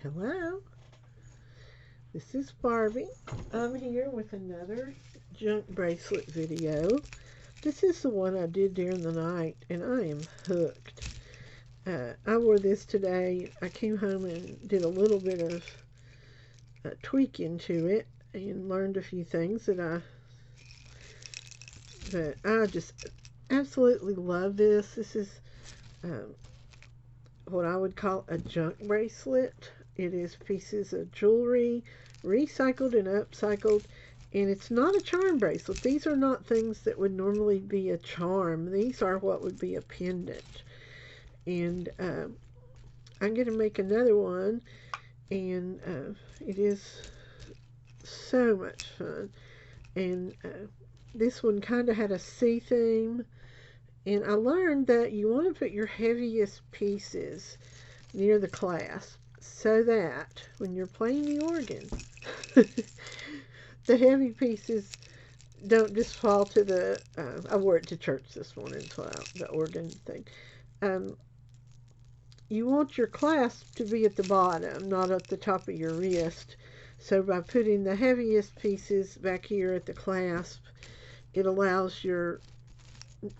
Hello, this is Barbie. I'm here with another junk bracelet video. This is the one I did during the night, and I am hooked. I wore this today. I came home and did a little bit of tweaking to it and learned a few things that I just absolutely love this. This is um, what I would call a junk bracelet. It is pieces of jewelry, recycled and upcycled, and it's not a charm bracelet. These are not things that would normally be a charm. These are what would be a pendant. And I'm going to make another one, and it is so much fun. And this one kind of had a sea theme, and I learned that you want to put your heaviest pieces near the clasp so that when you're playing the organ, the heavy pieces don't just fall to the. I wore it to church this morning, so the organ thing. Um, you want your clasp to be at the bottom, not at the top of your wrist. So by putting the heaviest pieces back here at the clasp, it allows your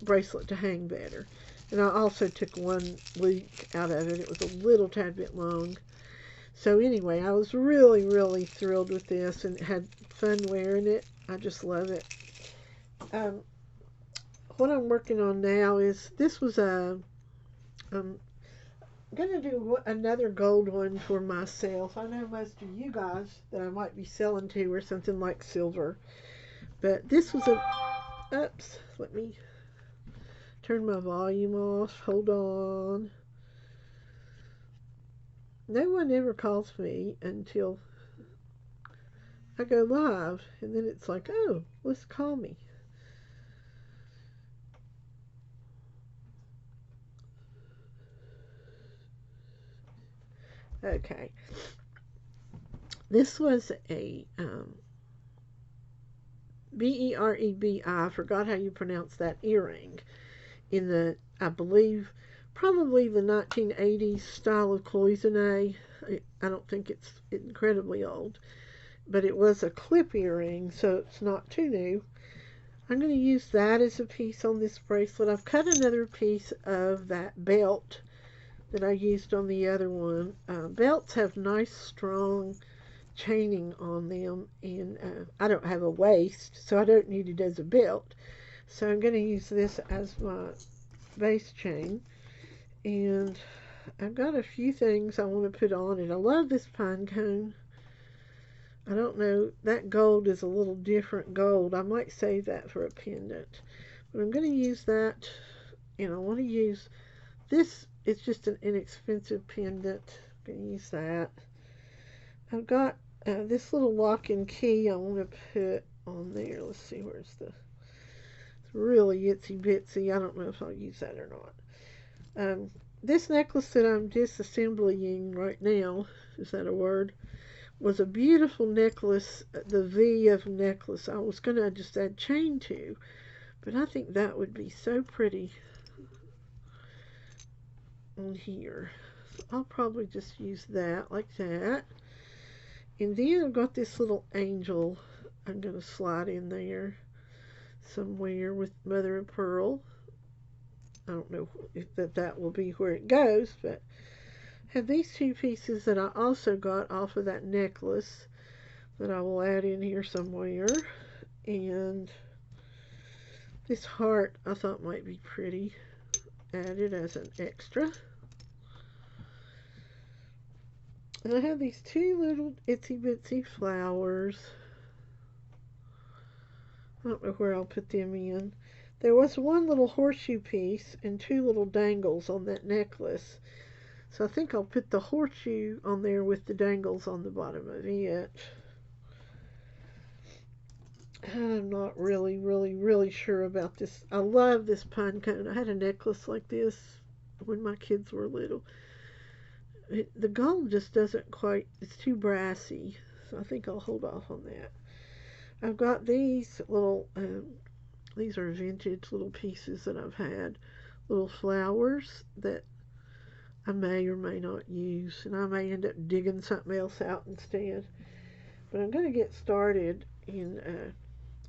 bracelet to hang better. And I also took one loop out of it. It was a little tad bit long. So anyway, I was really, really thrilled with this and had fun wearing it. I just love it. Um, what I'm working on now is this was I'm going to do another gold one for myself. I know most of you guys that I might be selling to are something like silver. But this was oops, let me turn my volume off. Hold on. No one ever calls me until I go live, and then it's like, oh, let's call me. Okay. This was a Berebi. I forgot how you pronounce that earring in the, I believe, probably the 1980s style of cloisonne. I don't think it's incredibly old, but it was a clip earring, so it's not too new. I'm going to use that as a piece on this bracelet. I've cut another piece of that belt that I used on the other one. Belts have nice, strong chaining on them, and I don't have a waist, so I don't need it as a belt. So I'm going to use this as my base chain, and I've got a few things I want to put on it. I love this pine cone. I don't know, that gold is a little different gold. I might save that for a pendant, but I'm going to use that, and I want to use this. It's just an inexpensive pendant. I'm going to use that. I've got this little lock and key I want to put on there. Let's see, where's the, it's really itsy bitsy. I don't know if I'll use that or not. This necklace that I'm disassembling right now, is that a word, was a beautiful necklace, the V of necklace. I was going to just add chain to, but I think that would be so pretty on here. So I'll probably just use that like that. And then I've got this little angel I'm going to slide in there somewhere with mother of pearl. I don't know if that will be where it goes, but I have these two pieces that I also got off of that necklace that I will add in here somewhere. And this heart I thought might be pretty, added as an extra. And I have these two little itsy bitsy flowers. I don't know where I'll put them in. There was one little horseshoe piece and two little dangles on that necklace. So I think I'll put the horseshoe on there with the dangles on the bottom of it. I'm not really sure about this. I love this pine cone. I had a necklace like this when my kids were little. The gold just doesn't quite, it's too brassy. So I think I'll hold off on that. I've got these little, these are vintage little pieces that I've had. Little flowers that I may or may not use, and I may end up digging something else out instead. But I'm going to get started, and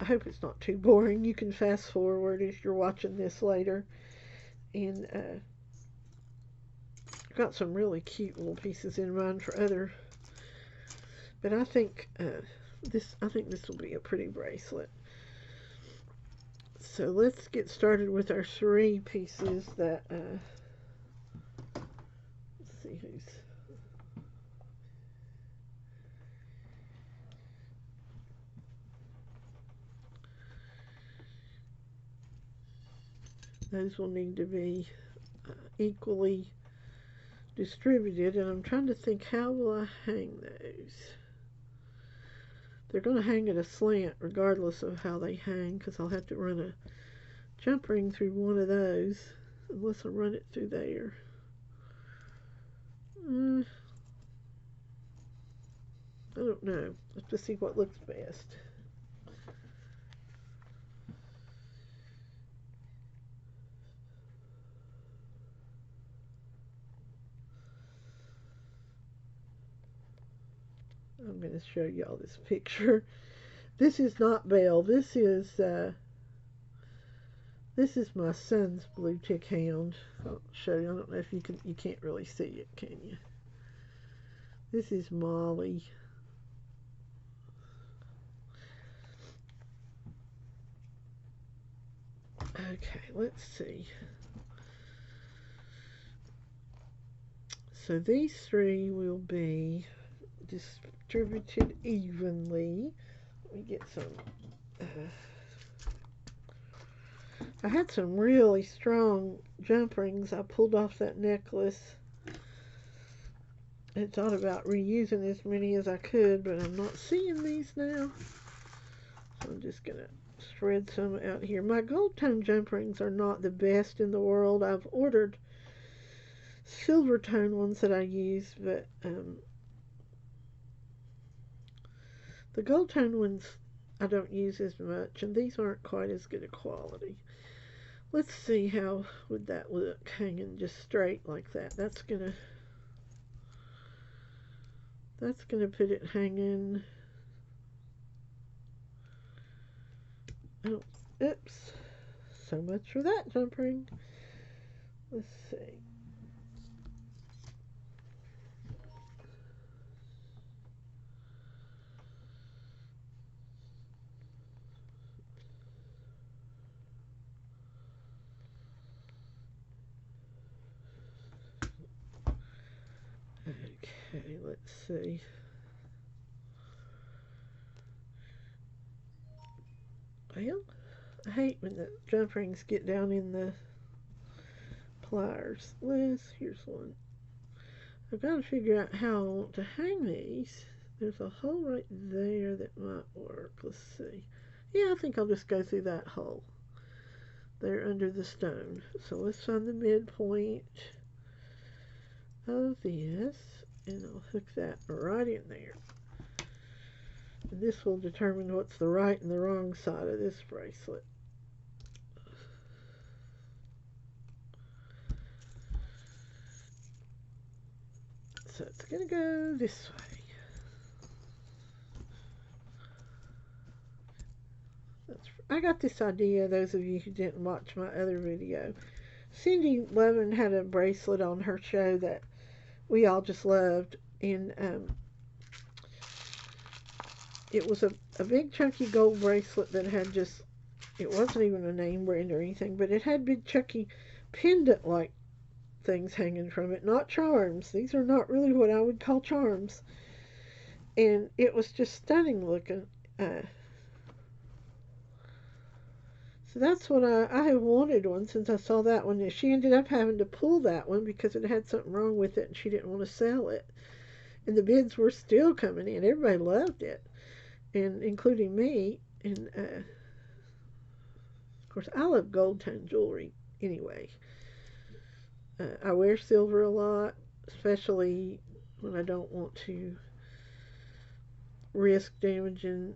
I hope it's not too boring. You can fast forward if you're watching this later. And I've got some really cute little pieces in mind for other. But I think this will be a pretty bracelet. So let's get started with our 3 pieces that let's see who's those will need to be equally distributed, and I'm trying to think, how will I hang those? They're going to hang at a slant regardless of how they hang, because I'll have to run a jump ring through one of those unless I run it through there. I don't know. Let's just see what looks best. I'm going to show y'all this picture. This is not Belle. This is my son's blue tick hound. I'll show you. I don't know if you can't really see it, can you? This is Molly. Okay, let's see. So these 3 will be distributed evenly. Let me get some. I had some really strong jump rings I pulled off that necklace. I thought about reusing as many as I could, but I'm not seeing these now. So I'm just going to spread some out here. My gold tone jump rings are not the best in the world. I've ordered silver tone ones that I use, but the gold tone ones I don't use as much, and these aren't quite as good a quality. Let's see, how would that look hanging just straight like that. That's gonna put it hanging. Oh, oops. So much for that jump ring. Let's see. Okay, let's see. Well, I hate when the jump rings get down in the pliers. Here's one. I've got to figure out how I want to hang these. There's a hole right there that might work. Let's see. Yeah, I think I'll just go through that hole there under the stone. So let's find the midpoint of this, and I'll hook that right in there. And this will determine what's the right and the wrong side of this bracelet. So it's going to go this way. I got this idea, those of you who didn't watch my other video. Cindy Levin had a bracelet on her show that we all just loved, and it was a big chunky gold bracelet that had just, it wasn't even a name brand or anything, but it had big chunky pendant like things hanging from it, not charms. These are not really what I would call charms, and it was just stunning looking. So that's what I have wanted one since I saw that one. She ended up having to pull that one because it had something wrong with it and she didn't want to sell it. And the bids were still coming in. Everybody loved it, and including me. And of course, I love gold tone jewelry anyway. I wear silver a lot, especially when I don't want to risk damaging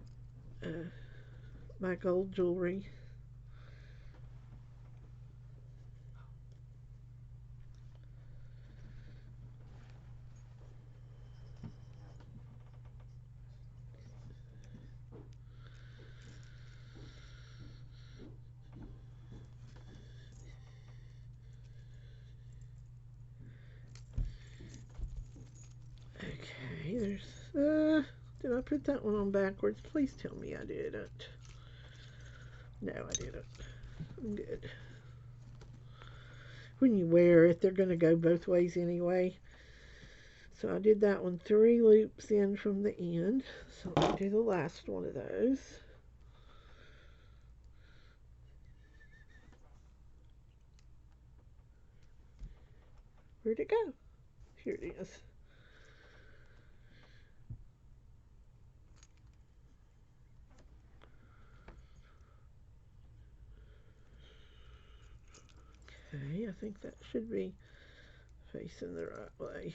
my gold jewelry. Did I put that one on backwards? Please tell me I didn't. No, I didn't. I'm good. When you wear it, they're going to go both ways anyway. So I did that one 3 loops in from the end. So I'll do the last one of those. Where'd it go? Here it is. Okay, I think that should be facing the right way.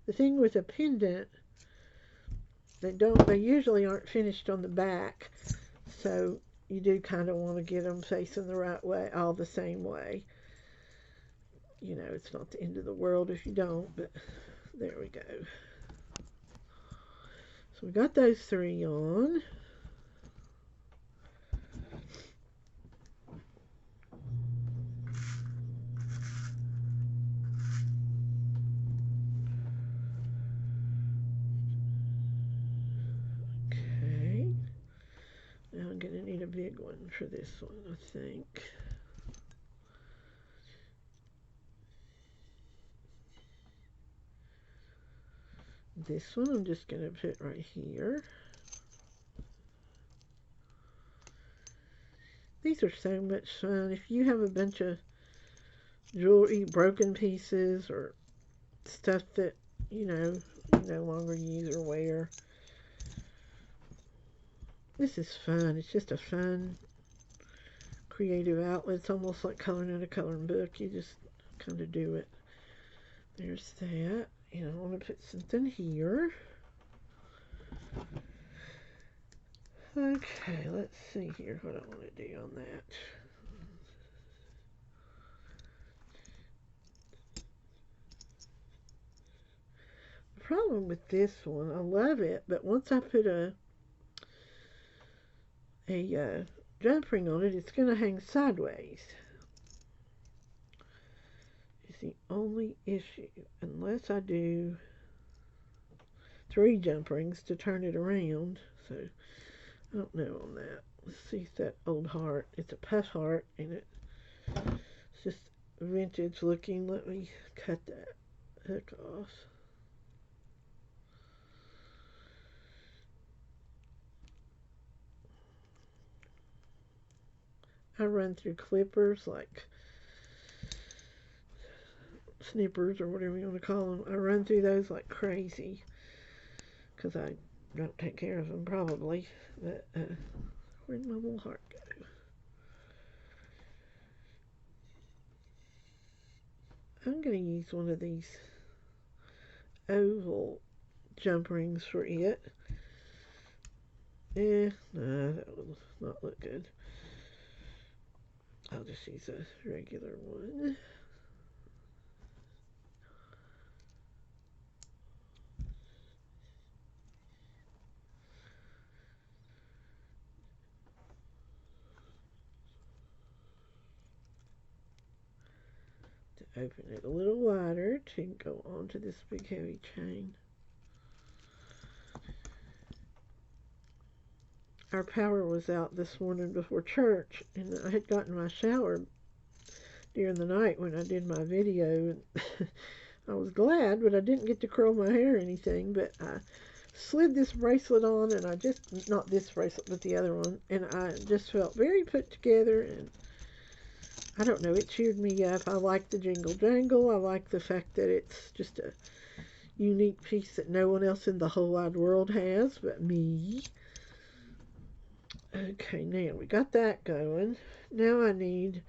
The thing with a pendant, they usually aren't finished on the back, so you do kind of want to get them facing the right way, all the same way. You know, it's not the end of the world if you don't, but there we go. So we got those 3 on. Okay. Now I'm going to need a big one for this one, I think. This one I'm just going to put right here. These are so much fun. If you have a bunch of jewelry, broken pieces, or stuff that, you know, you no longer use or wear, this is fun. It's just a fun, creative outlet. It's almost like coloring in a coloring book. You just kind of do it. There's that. And I want to put something here. Okay, let's see here what I want to do on that. The problem with this one, I love it, but once I put a jump ring on it, it's going to hang sideways. It's the only issue, unless I do 3 jump rings to turn it around. So I don't know on that. Let's see if that old heart, it's a puff heart, and it's just vintage looking. Let me cut that hook off. I run through clippers like snippers or whatever you want to call them. I run through those like crazy because I don't take care of them probably. But where'd my little heart go? I'm going to use one of these oval jump rings for it. No, that will not look good. I'll just use a regular one. To open it a little wider to go onto this big heavy chain. Our power was out this morning before church, and I had gotten my shower during the night when I did my video, and I was glad, but I didn't get to curl my hair or anything. But I slid this bracelet on, and I just, not this bracelet, but the other one, and I just felt very put together, and I don't know, it cheered me up. I like the jingle jangle. I like the fact that it's just a unique piece that no one else in the whole wide world has but me. Okay, now we got that going. Now I need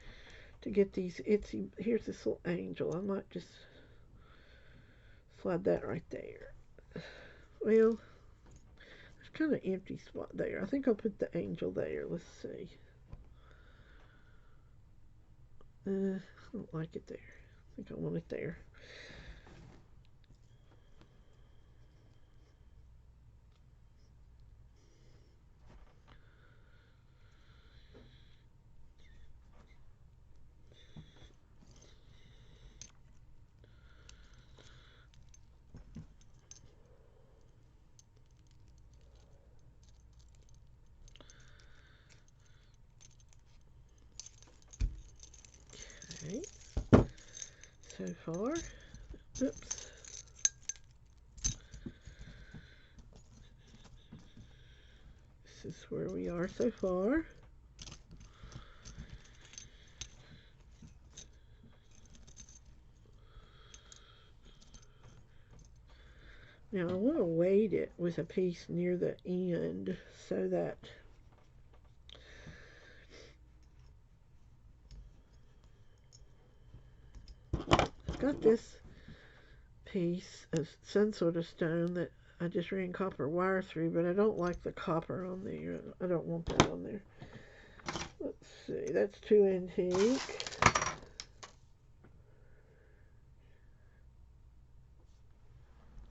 to get these itsy, here's this little angel. I might just slide that right there. Well, there's kind of an empty spot there. I think I'll put the angel there. Let's see. I don't like it there. I think I want it there. so far. Oops. This is where we are so far. Now I want to weight it with a piece near the end so that I've got this piece of some sort of stone that I just ran copper wire through, but I don't like the copper on there. I don't want that on there. Let's see, that's too antique.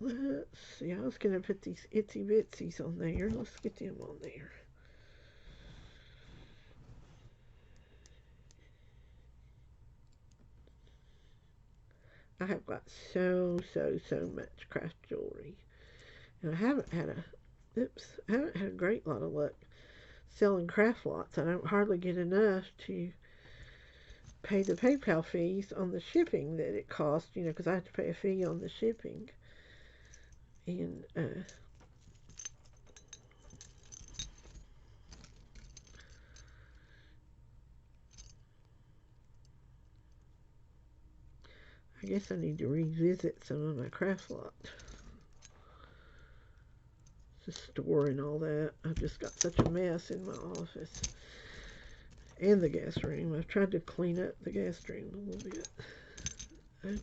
Let's see, I was going to put these itsy bitsies on there. Let's get them on there. I have got so much craft jewelry. And I haven't had a great lot of luck selling craft lots. I don't hardly get enough to pay the PayPal fees on the shipping that it costs, because I have to pay a fee on the shipping. And I guess I need to revisit some of my craft lot. The store and all that. I've just got such a mess in my office. And the guest room. I've tried to clean up the guest room a little bit. Okay.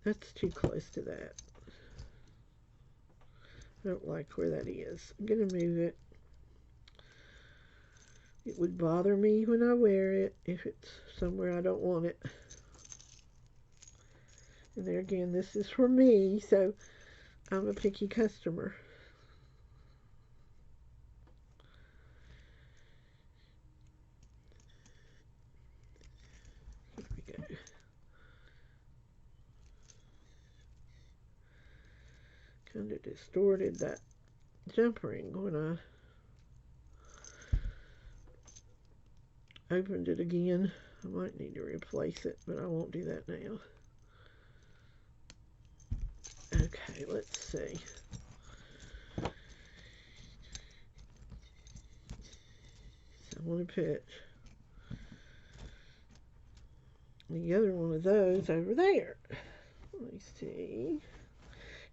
That's too close to that. I don't like where that is. I'm going to move it. It would bother me when I wear it if it's somewhere I don't want it. And there again, this is for me, so I'm a picky customer. Here we go. Kind of distorted that jump ring when I opened it again. I might need to replace it, but I won't do that now. Okay, let's see. So I want to put the other one of those over there. Let me see.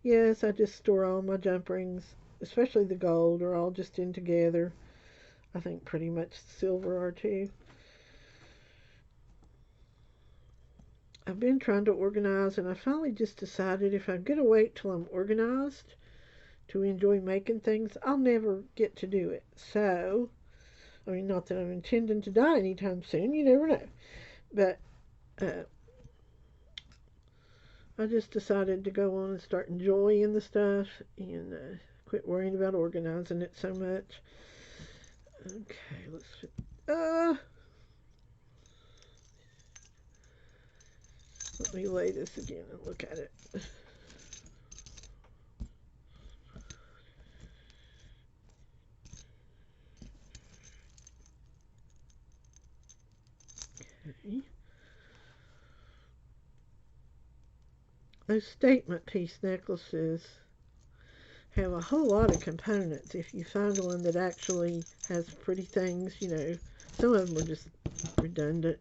Yes, I just store all my jump rings, especially the gold, are all just in together. I think pretty much silver are too. I've been trying to organize, and I finally just decided if I'm going to wait till I'm organized to enjoy making things, I'll never get to do it. So, I mean, not that I'm intending to die anytime soon, you never know. But I just decided to go on and start enjoying the stuff and quit worrying about organizing it so much. Okay, let's let me lay this again and look at it. Okay. Those statement piece necklaces have a whole lot of components. If you find one that actually has pretty things, some of them are just redundant.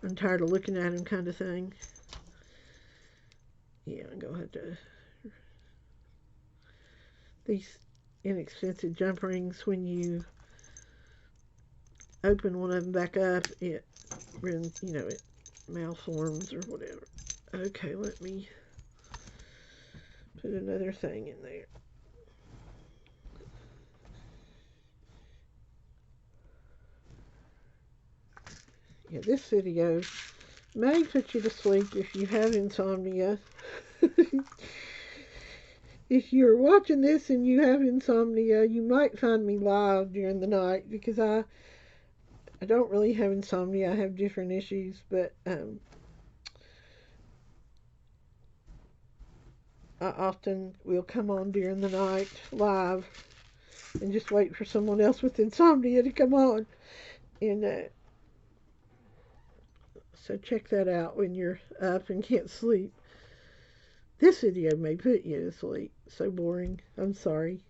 I'm tired of looking at them kind of thing. Yeah, I'm going to have to... These inexpensive jump rings, when you open one of them back up, it malforms or whatever. Okay, let me put another thing in there. Yeah, this video may put you to sleep if you have insomnia. If you're watching this and you have insomnia, you might find me live during the night, because I don't really have insomnia. I have different issues, but I often will come on during the night live and just wait for someone else with insomnia to come on. And so check that out when you're up and can't sleep. This video may put you to sleep. So boring. I'm sorry.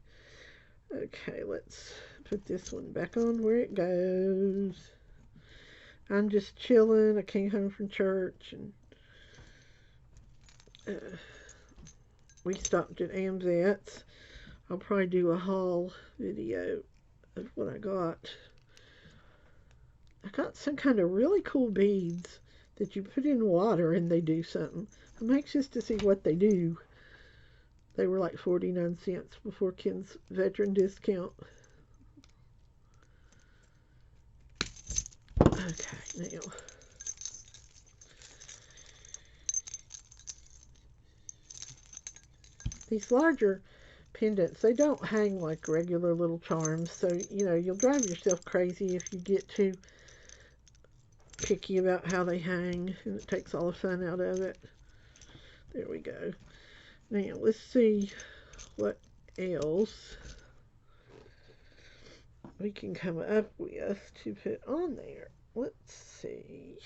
Okay, let's put this one back on where it goes. I'm just chilling. I came home from church and we stopped at AMZ's. I'll probably do a haul video of what I got. I got some kind of really cool beads that you put in water and they do something. I'm anxious to see what they do. They were like 49 cents before Ken's veteran discount. Okay, now. These larger pendants, they don't hang like regular little charms, so you'll drive yourself crazy if you get too picky about how they hang, and it takes all the fun out of it. There we go. Now let's see what else we can come up with to put on there. Let's see.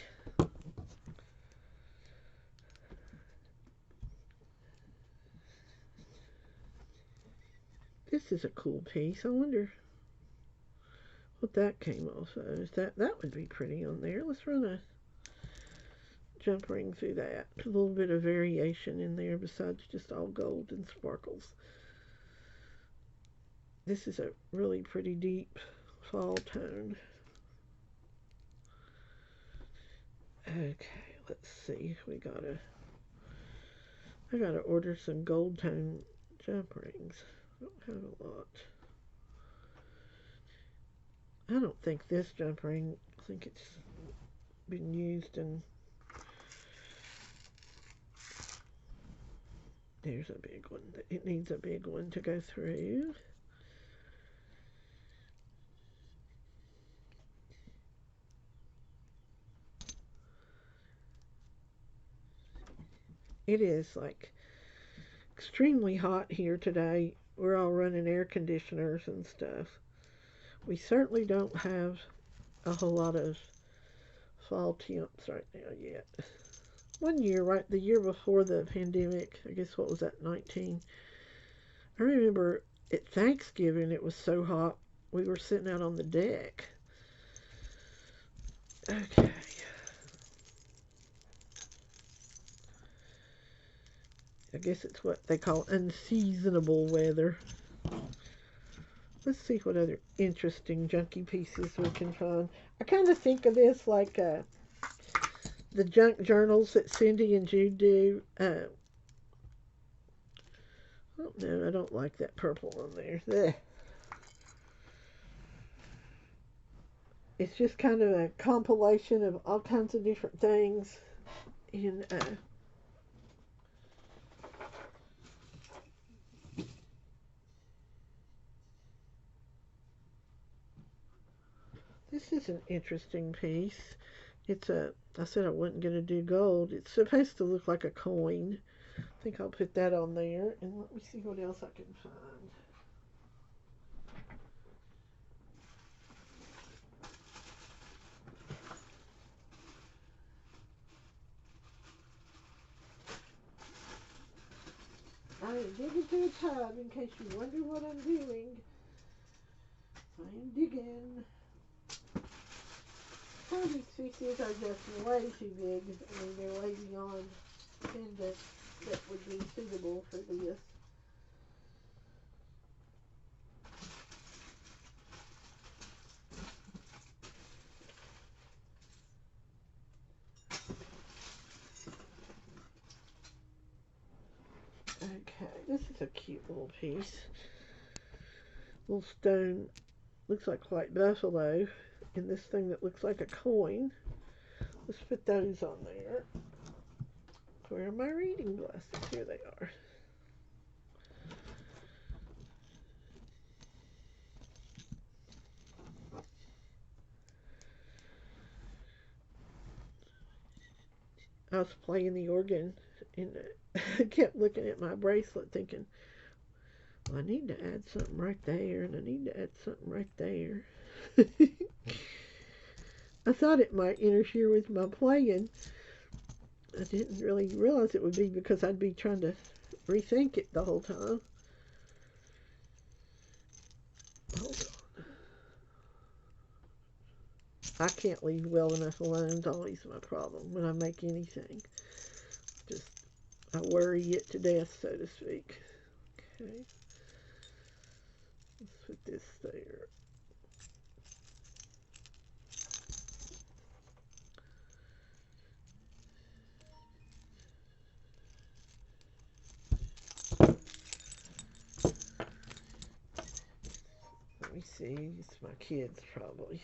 This is a cool piece. I wonder what that came off of. That would be pretty on there. Let's run a jump ring through that. A little bit of variation in there besides just all gold and sparkles. This is a really pretty deep fall tone. Okay, let's see. I gotta order some gold tone jump rings. I don't have a lot. I don't think this jump ring, I think it's been used, and there's a big one. It needs a big one to go through. It is like extremely hot here today. We're all running air conditioners and stuff. We certainly don't have a whole lot of fall temps right now yet. One year, right, the year before the pandemic, I guess what was that, 19? I remember at Thanksgiving it was so hot we were sitting out on the deck. Okay. I guess it's what they call unseasonable weather. Let's see what other interesting junky pieces we can find. I kind of think of this like the junk journals that Cindy and Jude do. Oh, no, I don't like that purple on there. Ugh. It's just kind of a compilation of all kinds of different things in this is an interesting piece. I said I wasn't going to do gold. It's supposed to look like a coin. I think I'll put that on there. And let me see what else I can find. I am digging through a tub in case you wonder what I'm doing. I am digging. Some of these pieces are just way too big. I mean, they're way beyond pendants that would be suitable for this. Okay, this is a cute little piece. Little stone, looks like white buffalo, and this thing that looks like a coin. Let's put those on there. Where are my reading glasses? Here they are. I was playing the organ and I kept looking at my bracelet thinking, well, I need to add something right there and I need to add something right there. I thought it might interfere with my playing. I didn't really realize it would be because I'd be trying to rethink it the whole time. Hold on. I can't leave well enough alone. It's always my problem when I make anything. Just, I worry it to death, so to speak. Okay. Let's put this there. Let me see. It's my kids, probably.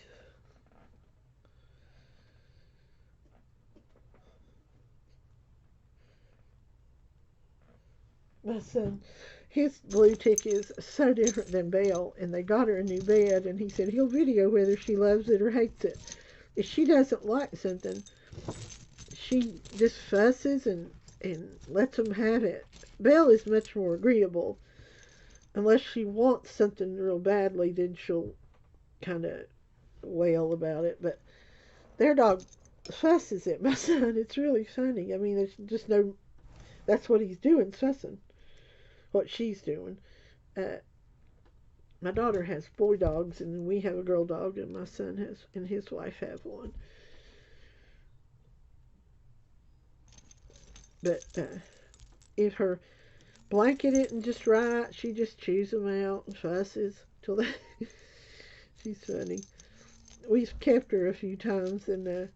My son, his blue tick is so different than Belle, and they got her a new bed, and he said he'll video whether she loves it or hates it. If she doesn't like something, she just fusses and lets them have it. Belle is much more agreeable. Unless she wants something real badly, then she'll kind of wail about it. But their dog fusses at my son. It's really funny. I mean, there's just no. That's what he's doing, fussing. What she's doing. Uh, my daughter has boy dogs, and we have a girl dog, and my son has, and his wife have one. But if her blanket isn't just right, she just chews them out and fusses till they. She's funny. We've kept her a few times, and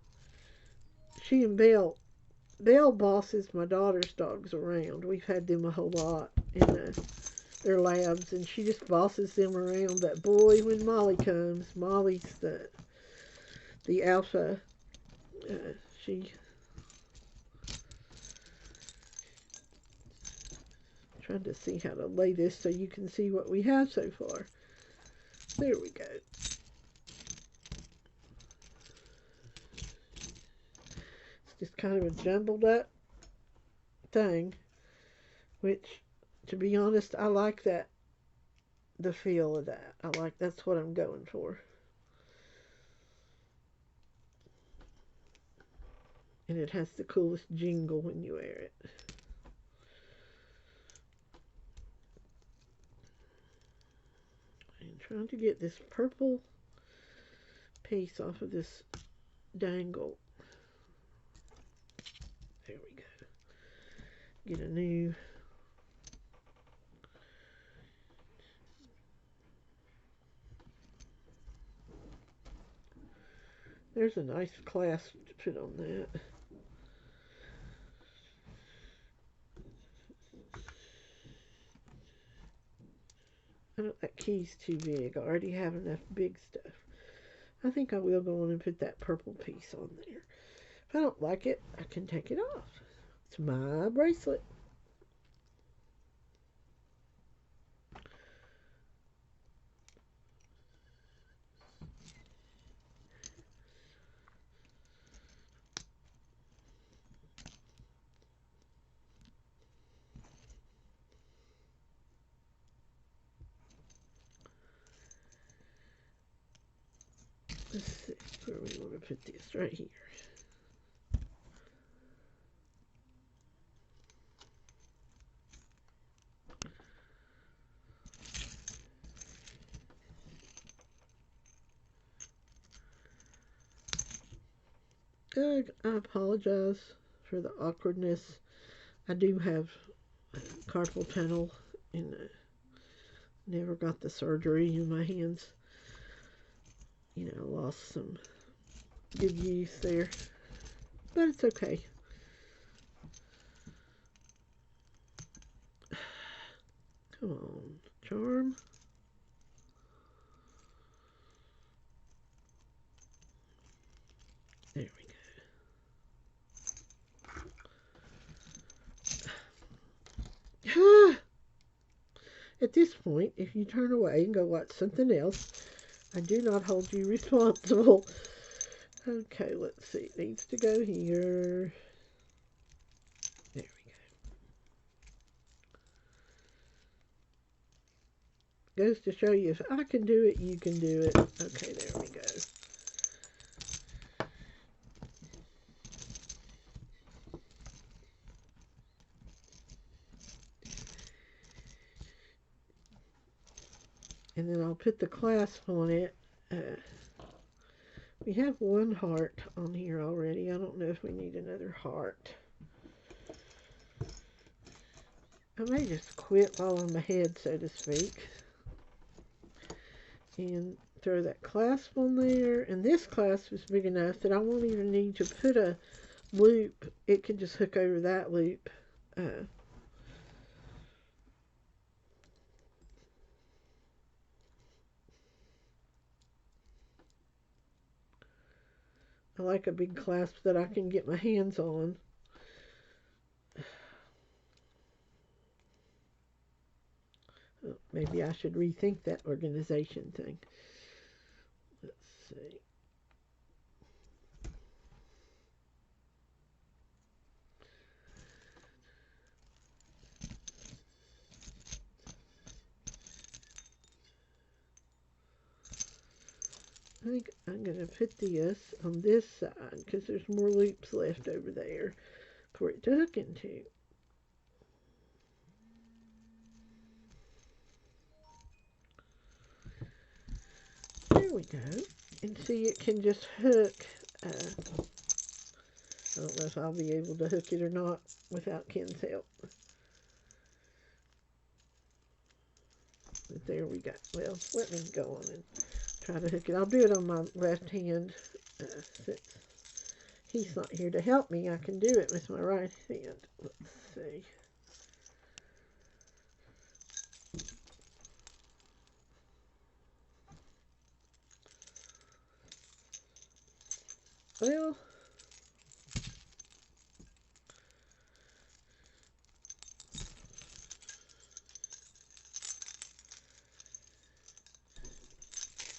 she and Belle bosses my daughter's dogs around. We've had them a whole lot, and they're labs, and she just bosses them around. But boy, when Molly comes, Molly's the alpha. She trying to see how to lay this so you can see what we have so far. There we go. It's just kind of a jumbled up thing, which, to be honest, I like that, the feel of that. That's what I'm going for. And it has the coolest jingle when you wear it. I'm trying to get this purple piece off of this dangle. There we go. Get a new. There's a nice clasp to put on that. That key's too big. I already have enough big stuff. I think I will go on and put that purple piece on there. If I don't like it, I can take it off. It's my bracelet. Let's see where we want to put this, right here. I apologize for the awkwardness. I do have carpal tunnel, and never got the surgery in my hands. Lost some good use there, but it's okay. Come on, charm. There we go. At this point, if you turn away and go watch something else, I do not hold you responsible. Okay, let's see. It needs to go here. There we go. Goes to show you, if I can do it, you can do it. Okay, there we go. And then I'll put the clasp on it. We have one heart on here already. I don't know if we need another heart. I may just quit while I'm ahead, so to speak. And throw that clasp on there. And this clasp is big enough that I won't even need to put a loop. It can just hook over that loop. I like a big clasp that I can get my hands on. Oh, maybe I should rethink that organization thing. Let's see. I think I'm going to put this on this side because there's more loops left over there for it to hook into. There we go. And see, it can just hook. I don't know if I'll be able to hook it or not without Ken's help. But there we go. Well, let me go on and try to hook it. I'll do it on my left hand. Since he's not here to help me, I can do it with my right hand. Let's see.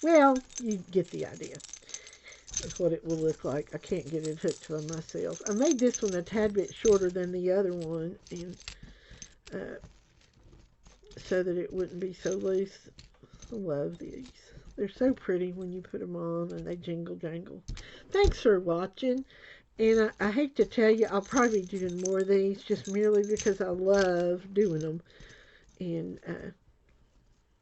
Well, you get the idea. That's what it will look like. I can't get it hooked by myself. I made this one a tad bit shorter than the other one, and so that it wouldn't be so loose. I love these. They're so pretty when you put them on and they jingle jangle. Thanks for watching. And I hate to tell you, I'll probably be doing more of these just merely because I love doing them. And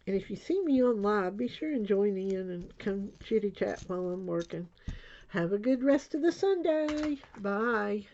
if you see me on live, be sure and join in and come chitty chat while I'm working. Have a good rest of the Sunday. Bye.